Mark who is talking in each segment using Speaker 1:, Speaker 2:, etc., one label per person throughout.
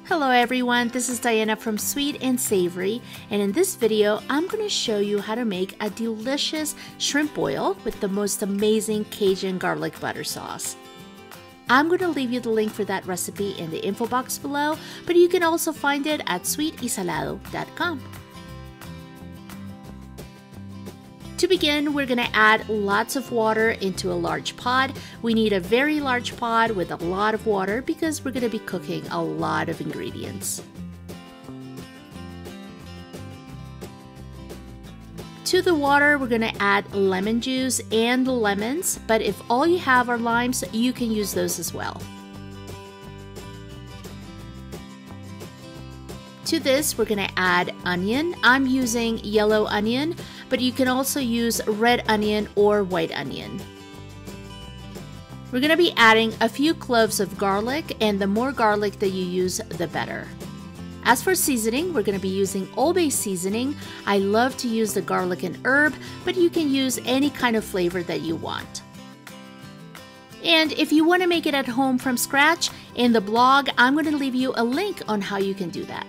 Speaker 1: Hello everyone, this is Diana from Sweet and Savory, and in this video I'm going to show you how to make a delicious shrimp boil with the most amazing Cajun garlic butter sauce. I'm going to leave you the link for that recipe in the info box below, but you can also find it at sweetysalado.com. To begin, we're going to add lots of water into a large pot. We need a very large pot with a lot of water because we're going to be cooking a lot of ingredients. To the water, we're going to add lemon juice and lemons, but if all you have are limes, you can use those as well. To this, we're going to add onion. I'm using yellow onion, but you can also use red onion or white onion. We're going to be adding a few cloves of garlic, and the more garlic that you use, the better. As for seasoning, we're going to be using Old Bay seasoning. I love to use the garlic and herb, but you can use any kind of flavor that you want. And if you want to make it at home from scratch, in the blog, I'm going to leave you a link on how you can do that.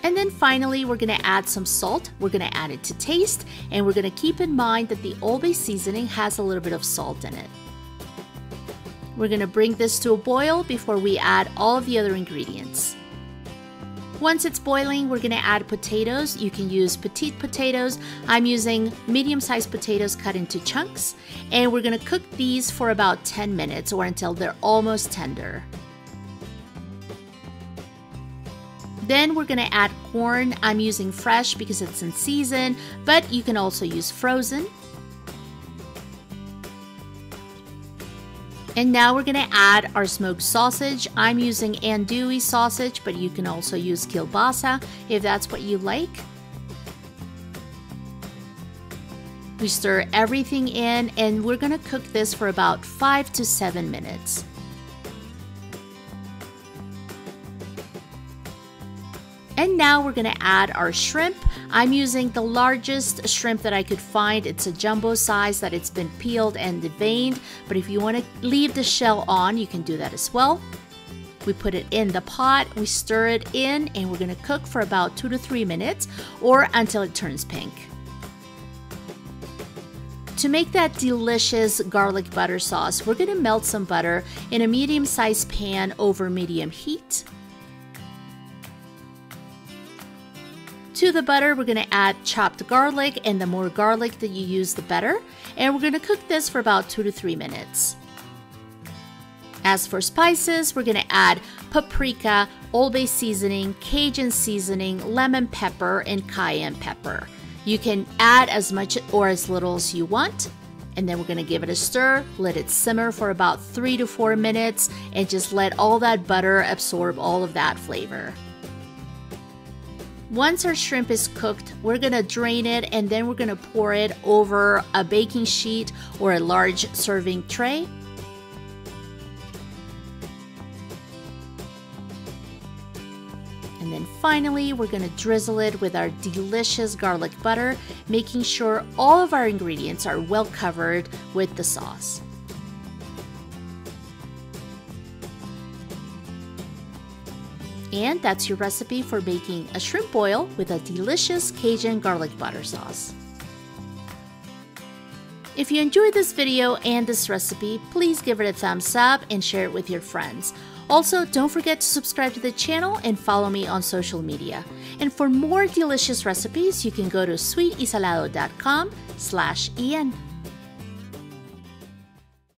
Speaker 1: And then finally, we're going to add some salt. We're going to add it to taste, and we're going to keep in mind that the Old Bay seasoning has a little bit of salt in it. We're going to bring this to a boil before we add all of the other ingredients. Once it's boiling, we're going to add potatoes. You can use petite potatoes. I'm using medium-sized potatoes cut into chunks, and we're going to cook these for about 10 minutes or until they're almost tender. Then we're going to add corn. I'm using fresh because it's in season, but you can also use frozen. And now we're going to add our smoked sausage. I'm using andouille sausage, but you can also use kielbasa if that's what you like. We stir everything in, and we're going to cook this for about 5 to 7 minutes. And now we're going to add our shrimp. I'm using the largest shrimp that I could find. It's a jumbo size that it's been peeled and deveined, but if you want to leave the shell on, you can do that as well. We put it in the pot, we stir it in, and we're going to cook for about 2 to 3 minutes or until it turns pink. To make that delicious garlic butter sauce, we're going to melt some butter in a medium-sized pan over medium heat. To the butter, we're going to add chopped garlic, and the more garlic that you use, the better. And we're going to cook this for about 2 to 3 minutes. As for spices, we're going to add paprika, Old Bay seasoning, Cajun seasoning, lemon pepper, and cayenne pepper. You can add as much or as little as you want. And then we're going to give it a stir, let it simmer for about 3 to 4 minutes, and just let all that butter absorb all of that flavor. Once our shrimp is cooked, we're going to drain it, and then we're going to pour it over a baking sheet or a large serving tray. And then finally, we're going to drizzle it with our delicious garlic butter, making sure all of our ingredients are well covered with the sauce. And that's your recipe for making a shrimp boil with a delicious Cajun garlic butter sauce. If you enjoyed this video and this recipe, please give it a thumbs up and share it with your friends. Also, don't forget to subscribe to the channel and follow me on social media. And for more delicious recipes, you can go to sweetysalado.com/en.